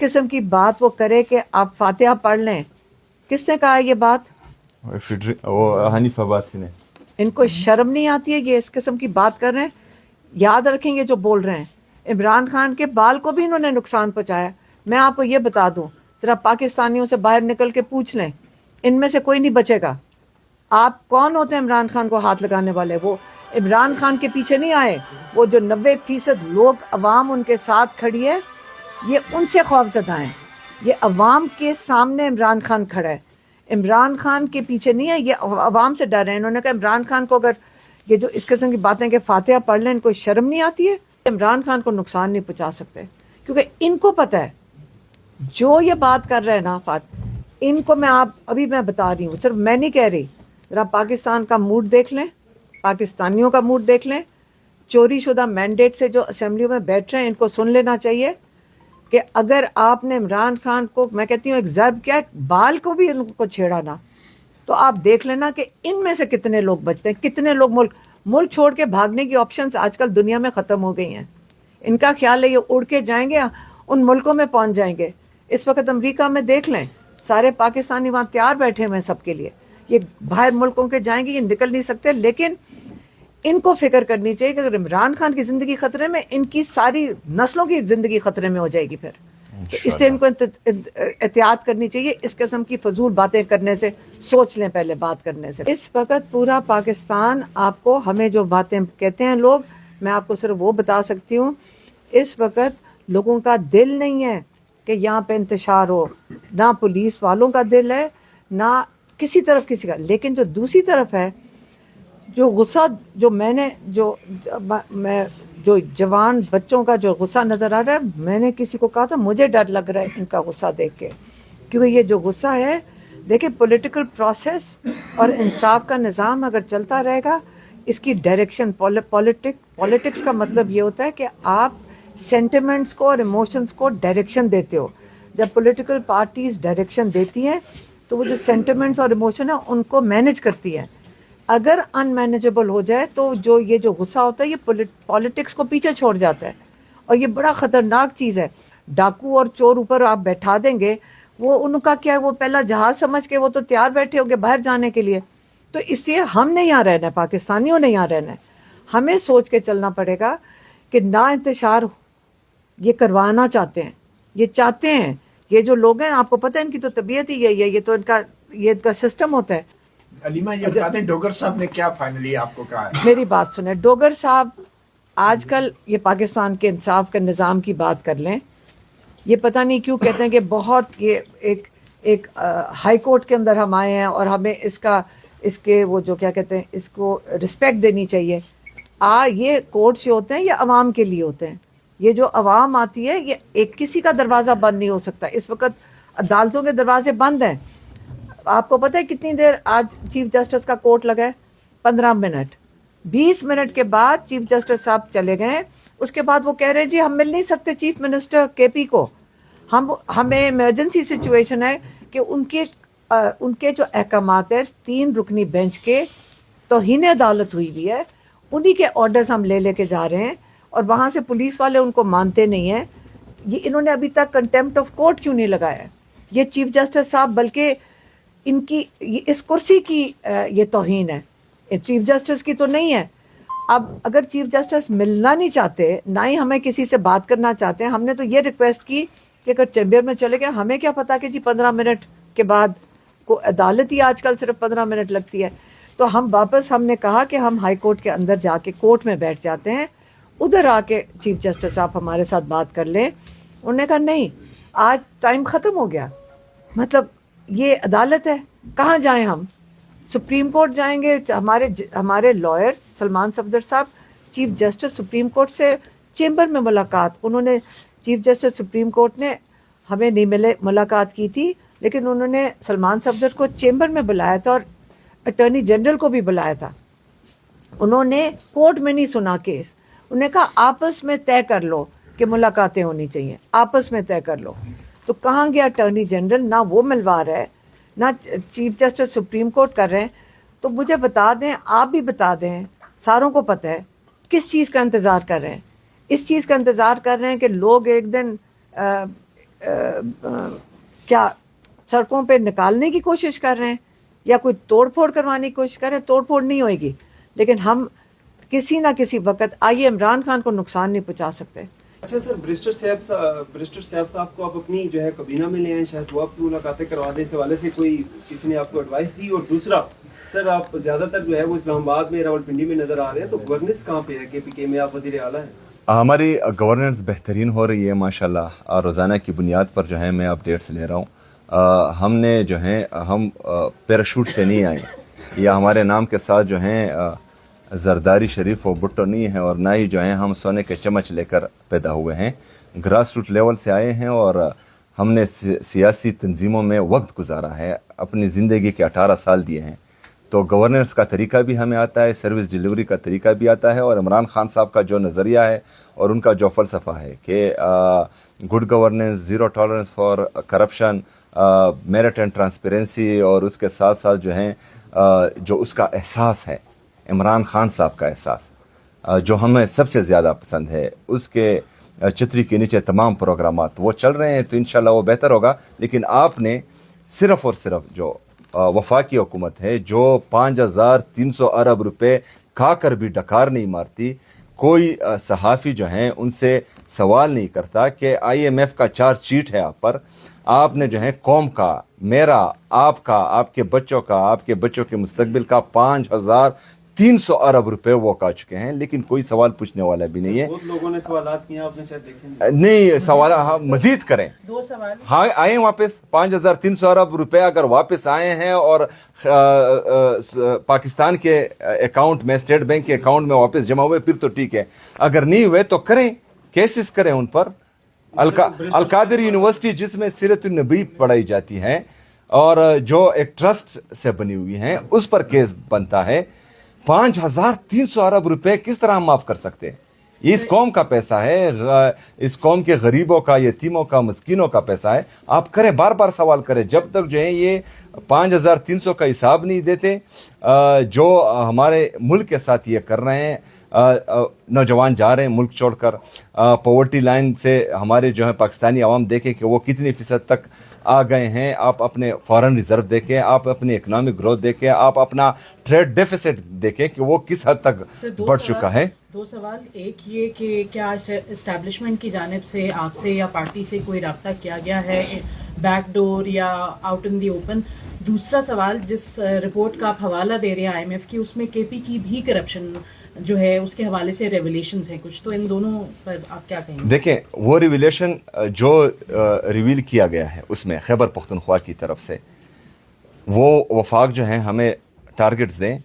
قسم کی بات وہ کرے کہ آپ فاتحہ پڑھ لیں. کس نے کہا یہ بات؟ وہ حنیف عباسی نے. ان کو شرم نہیں آتی ہے یہ اس قسم کی بات کر رہے ہیں؟ یاد رکھیں یہ جو بول رہے ہیں. عمران خان کے بال کو بھی انہوں نے نقصان پہنچایا. میں آپ کو یہ بتا دوں، ذرا پاکستانیوں سے باہر نکل کے پوچھ لیں، ان میں سے کوئی نہیں بچے گا. آپ کون ہوتے ہیں عمران خان کو ہاتھ لگانے والے؟ وہ عمران خان کے پیچھے نہیں آئے. وہ جو 90% لوگ عوام ان کے ساتھ کھڑی ہے، یہ ان سے خوف زدہ ہیں. یہ عوام کے سامنے عمران خان کھڑا ہے، عمران خان کے پیچھے نہیں ہے. یہ عوام سے ڈر رہے ہیں. انہوں نے کہا عمران خان کو اگر یہ جو اس قسم کی باتیں کہ فاتحہ پڑھ لیں، ان کو شرم نہیں آتی ہے؟ عمران خان کو نقصان نہیں پہنچا سکتے، کیونکہ ان کو پتہ ہے جو یہ بات کر رہے ہیں نا ان کو ابھی میں بتا رہی ہوں، صرف میں نہیں کہہ رہی. ذرا پاکستان کا موڈ دیکھ لیں، پاکستانیوں کا موڈ دیکھ لیں. چوری شدہ مینڈیٹ سے جو اسمبلیوں میں بیٹھ رہے ہیں، ان کو سن لینا چاہیے کہ اگر آپ نے عمران خان کو، میں کہتی ہوں ایک ضرب کیا، بال کو بھی ان کو چھیڑا نا، تو آپ دیکھ لینا کہ ان میں سے کتنے لوگ بچتے ہیں. کتنے لوگ ملک چھوڑ کے بھاگنے کی آپشنز آج کل دنیا میں ختم ہو گئی ہیں. ان کا خیال ہے یہ اڑ کے جائیں گے، ان ملکوں میں پہنچ جائیں گے. اس وقت امریکہ میں دیکھ لیں، سارے پاکستانی وہاں تیار بیٹھے ہوئے ہیں سب کے لیے. یہ باہر ملکوں کے جائیں گے، یہ نکل نہیں سکتے. لیکن ان کو فکر کرنی چاہیے کہ اگر عمران خان کی زندگی خطرے میں، ان کی ساری نسلوں کی زندگی خطرے میں ہو جائے گی. پھر تو اس لیے ان کو احتیاط کرنی چاہیے اس قسم کی فضول باتیں کرنے سے. سوچ لیں پہلے بات کرنے سے. اس وقت پورا پاکستان آپ کو، ہمیں جو باتیں کہتے ہیں لوگ، میں آپ کو صرف وہ بتا سکتی ہوں، اس وقت لوگوں کا دل نہیں ہے کہ یہاں پہ انتشار ہو. نہ پولیس والوں کا دل ہے، نہ کسی طرف کسی کا. لیکن جو دوسری طرف ہے، جو غصہ جو جو جوان بچوں کا جو غصہ نظر آ رہا ہے، میں نے کسی کو کہا تھا مجھے ڈر لگ رہا ہے ان کا غصہ دیکھ کے. کیونکہ یہ جو غصہ ہے، دیکھیں پولیٹیکل پروسیس اور انصاف کا نظام اگر چلتا رہے گا، اس کی ڈائریکشن پولیٹکس کا مطلب یہ ہوتا ہے کہ آپ سینٹیمنٹس کو اور ایموشنز کو ڈائریکشن دیتے ہو. جب پولیٹیکل پارٹیز ڈائریکشن دیتی ہیں تو وہ جو سینٹیمنٹس اور ایموشن ہیں ان کو مینیج کرتی ہے. اگر ان مینیجبل ہو جائے تو یہ جو غصہ ہوتا ہے یہ پولیٹکس کو پیچھے چھوڑ جاتا ہے. اور یہ بڑا خطرناک چیز ہے. ڈاکو اور چور اوپر آپ بیٹھا دیں گے، وہ ان کا کیا ہے، وہ پہلا جہاز سمجھ کے وہ تو تیار بیٹھے ہوں گے باہر جانے کے لیے. تو اس لیے ہم نے یہاں رہنا ہے، پاکستانیوں نے یہاں رہنا ہے. ہمیں سوچ کے چلنا پڑے گا کہ نا انتشار یہ کروانا چاہتے ہیں، یہ چاہتے ہیں. یہ جو لوگ ہیں، آپ کو پتہ ہے ان کی تو طبیعت ہی یہی ہے، یہ تو ان کا سسٹم ہوتا ہے. علیمہ یہ بتا دیں ڈوگر صاحب نے کیا فائنلی آپ کو کہا ہے؟ میری بات سنیں، ڈوگر صاحب آج کل یہ پاکستان کے انصاف کے نظام کی بات کر لیں. یہ پتہ نہیں کیوں کہتے ہیں کہ بہت یہ ایک ہائی کورٹ کے اندر ہم آئے ہیں اور ہمیں اس کے وہ جو کیا کہتے ہیں، اس کو رسپیکٹ دینی چاہیے. یہ کورٹس جو ہوتے ہیں یہ عوام کے لیے ہوتے ہیں. یہ جو عوام آتی ہے، یہ ایک کسی کا دروازہ بند نہیں ہو سکتا. اس وقت عدالتوں کے دروازے بند ہیں. آپ کو پتہ ہے کتنی دیر آج چیف جسٹس کا کوٹ لگا ہے؟ 15 منٹ. 20 منٹ کے بعد چیف جسٹس صاحب چلے گئے. اس کے بعد وہ کہہ رہے ہیں جی ہم مل نہیں سکتے چیف منسٹر کے پی کو، ہمیں ایمرجنسی سچویشن ہے. کہ ان کے جو احکامات ہیں 3 رکنی بینچ کے توہین عدالت ہوئی ہوئی ہے، انہی کے آرڈرز ہم لے کے جا رہے ہیں. اور وہاں سے پولیس والے ان کو مانتے نہیں ہیں. یہ انہوں نے ابھی تک کنٹیمپٹ آف کورٹ کیوں نہیں لگایا ہے؟ یہ چیف جسٹس صاحب، بلکہ ان کی اس کرسی کی یہ توہین ہے، چیف جسٹس کی تو نہیں ہے. اب اگر چیف جسٹس ملنا نہیں چاہتے، نہ ہی ہمیں کسی سے بات کرنا چاہتے ہیں، ہم نے تو یہ ریکویسٹ کی کہ اگر چیمبر میں چلے گئے، ہمیں کیا پتا کہ جی 15 منٹ کے بعد کو عدالت ہی آج کل صرف 15 منٹ لگتی ہے. تو ہم نے کہا کہ ہم ہائی کورٹ کے اندر جا کے کورٹ میں بیٹھ جاتے ہیں، ادھر آ کے چیف جسٹس صاحب ہمارے ساتھ بات کر لیں. انہوں نے کہا نہیں، آج ٹائم ختم ہو گیا. مطلب یہ عدالت ہے، کہاں جائیں ہم؟ سپریم کورٹ جائیں گے؟ ہمارے لائر سلمان صفدر صاحب چیف جسٹس سپریم کورٹ سے چیمبر میں ملاقات، انہوں نے چیف جسٹس سپریم کورٹ نے ہمیں نہیں ملاقات کی تھی، لیکن انہوں نے سلمان صفدر کو چیمبر میں بلایا تھا اور اٹارنی جنرل کو بھی بلایا تھا. انہوں نے کورٹ میں نہیں سنا کیس. انہوں نے کہا آپس میں طے کر لو کہ ملاقاتیں ہونی چاہیے، آپس میں طے کر لو. تو کہاں گیا اٹارنی جنرل؟ نہ وہ ملوا رہا ہے، نہ چیف جسٹس سپریم کورٹ کر رہے ہیں. تو مجھے بتا دیں، آپ بھی بتا دیں، ساروں کو پتہ ہے کس چیز کا انتظار کر رہے ہیں. اس چیز کا انتظار کر رہے ہیں کہ لوگ ایک دن کیا سڑکوں پہ نکالنے کی کوشش کر رہے ہیں یا کوئی توڑ پھوڑ کروانے کی کوشش کر رہے ہیں. توڑ پھوڑ نہیں ہوئے گی, لیکن ہم کسی نہ کسی وقت آئیے عمران خان کو نقصان نہیں پہنچا سکتے. اچھا سر, برسٹر صاحب کو آپ اپنی جو ہے کابینہ میں لے آئیں, شاید وہ آپ کی ملاقاتیں کروا دیں, اس حوالے سے کوئی کسی نے آپ کو ایڈوائس دی. اور دوسرا سر, آپ زیادہ تر جو ہے وہ اسلام آباد میں, راولپنڈی میں نظر آ رہے ہیں, تو گورننس کہاں پہ ہے KPK میں, آپ وزیر اعلیٰ ہیں؟ ہماری گورننس بہترین ہو رہی ہے ماشاءاللہ, اور روزانہ کی بنیاد پر جو ہے میں اپڈیٹس لے رہا ہوں. ہم نے جو ہیں ہم پیراشوٹ سے نہیں آئے, یا ہمارے نام کے ساتھ جو ہیں زرداری شریف و بھٹو نہیں ہے, اور نہ ہی جو ہیں ہم سونے کے چمچ لے کر پیدا ہوئے ہیں. گراس روٹ لیول سے آئے ہیں, اور ہم نے سیاسی تنظیموں میں وقت گزارا ہے, اپنی زندگی کے 18 سال دیے ہیں. تو گورننس کا طریقہ بھی ہمیں آتا ہے, سروس ڈیلیوری کا طریقہ بھی آتا ہے, اور عمران خان صاحب کا جو نظریہ ہے اور ان کا جو فلسفہ ہے کہ good governance, zero tolerance for corruption, merit and transparency, اور اس کے ساتھ ساتھ جو ہیں جو اس کا احساس ہے, عمران خان صاحب کا احساس جو ہمیں سب سے زیادہ پسند ہے, اس کے چھتری کے نیچے تمام پروگرامات وہ چل رہے ہیں, تو انشاءاللہ وہ بہتر ہوگا. لیکن آپ نے صرف اور صرف جو وفاقی حکومت ہے جو 5300 ارب روپے کھا کر بھی ڈکار نہیں مارتی, کوئی صحافی جو ہیں ان سے سوال نہیں کرتا کہ IMF کا چارج شیٹ ہے آپ پر, آپ نے جو ہے قوم کا, میرا, آپ کا, آپ کے بچوں کا, آپ کے بچوں کے مستقبل کا 5300 ارب روپے وہ کھا چکے ہیں, لیکن کوئی سوال پوچھنے والا بھی نہیں ہے. بہت لوگوں نے سوالات کیے, آپ نے شاید دیکھے نہیں سوال مزید کریں, 2 سوال. ہاں آئیں واپس, 5300 ارب روپے اگر واپس آئے ہیں اور پاکستان کے اکاؤنٹ میں, اسٹیٹ بینک کے اکاؤنٹ میں واپس جمع ہوئے, پھر تو ٹھیک ہے. اگر نہیں ہوئے تو کریں, کیسز کریں ان پر. القادر یونیورسٹی جس میں سیرت النبی پڑھائی جاتی ہے اور جو ایک ٹرسٹ سے بنی ہوئی ہیں, اس پر کیس بنتا ہے. 5300 ارب روپے کس طرح ہم معاف کر سکتے ہیں؟ یہ اس قوم کا پیسہ ہے, اس قوم کے غریبوں کا, یتیموں کا, مسکینوں کا پیسہ ہے. آپ کریں, بار بار سوال کریں, جب تک جو ہے یہ 5300 کا حساب نہیں دیتے, جو ہمارے ملک کے ساتھ یہ کر رہے ہیں. نوجوان جا رہے ہیں ملک چھوڑ کر, پاورٹی لائن سے ہمارے جو ہے پاکستانی عوام دیکھیں کہ وہ کتنی فیصد تک آ گئے ہیں. آپ اپنے فارن ریزرو دیکھیں, آپ اپنی اکنامک گروتھ دیکھیں, آپ اپنا ٹریڈ ڈیفیسٹ دیکھیں کہ وہ کس حد تک بڑھ چکا ہے. 2 سوال. ایک یہ کہ کیا اسٹیبلشمنٹ کی جانب سے آپ سے یا پارٹی سے کوئی رابطہ کیا گیا ہے, بیک ڈور یا آؤٹ ان دی اوپن؟ دوسرا سوال, جس رپورٹ کا آپ حوالہ دے رہے ہیں IMF کی, اس میں KP کی بھی کرپشن جو ہے اس کے حوالے سے ریویلیشنز ہیں کچھ, تو ان دونوں پر آپ کیا کہیں گے؟ دیکھیں, وہ ریویلیشن جو ریویل کیا گیا ہے اس میں خیبر پختونخوا کی طرف سے, وہ وفاق جو ہیں ہمیں ٹارگٹس دیں,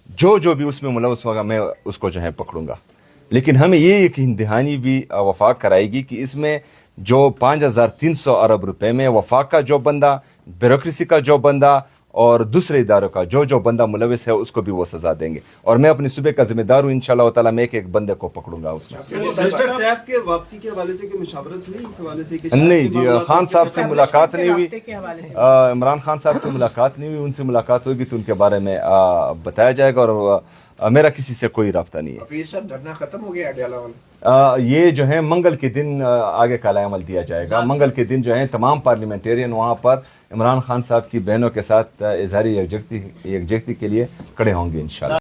جو بھی اس میں ملوث ہوگا میں اس کو جو ہے پکڑوں گا. لیکن ہمیں یہ یقین دہانی بھی وفاق کرائے گی کہ اس میں جو 5300 ارب روپے میں وفاق کا جو بندہ, بیوروکریسی کا جو بندہ, اور دوسرے اداروں کا جو بندہ ملوث ہے, اس کو بھی وہ سزا دیں گے. اور میں اپنی صوبے کا ذمہ دار ہوں, انشاءاللہ تعالیٰ میں ایک بندے کو پکڑوں گا اس میں. برسٹر صاحب کے واپسی کے حوالے سے کوئی مشاورت ہوئی اس حوالے سے؟ نہیں جی, خان صاحب سے ملاقات نہیں ہوئی, کے حوالے سے عمران خان صاحب سے ملاقات نہیں ہوئی. ان سے ملاقات ہوگی تو ان کے بارے میں بتایا جائے گا, اور میرا کسی سے کوئی رابطہ نہیں ہے. اب یہ سب دھرنا ختم ہو گیا اڈیالہ والا؟ یہ جو ہے منگل کے دن آگے کا عمل دیا جائے گا. منگل کے دن جو ہے تمام پارلیمنٹیرین وہاں پر عمران خان صاحب کی بہنوں کے ساتھ اظہاری یکجہتی کے لیے کھڑے ہوں گے انشاءاللہ.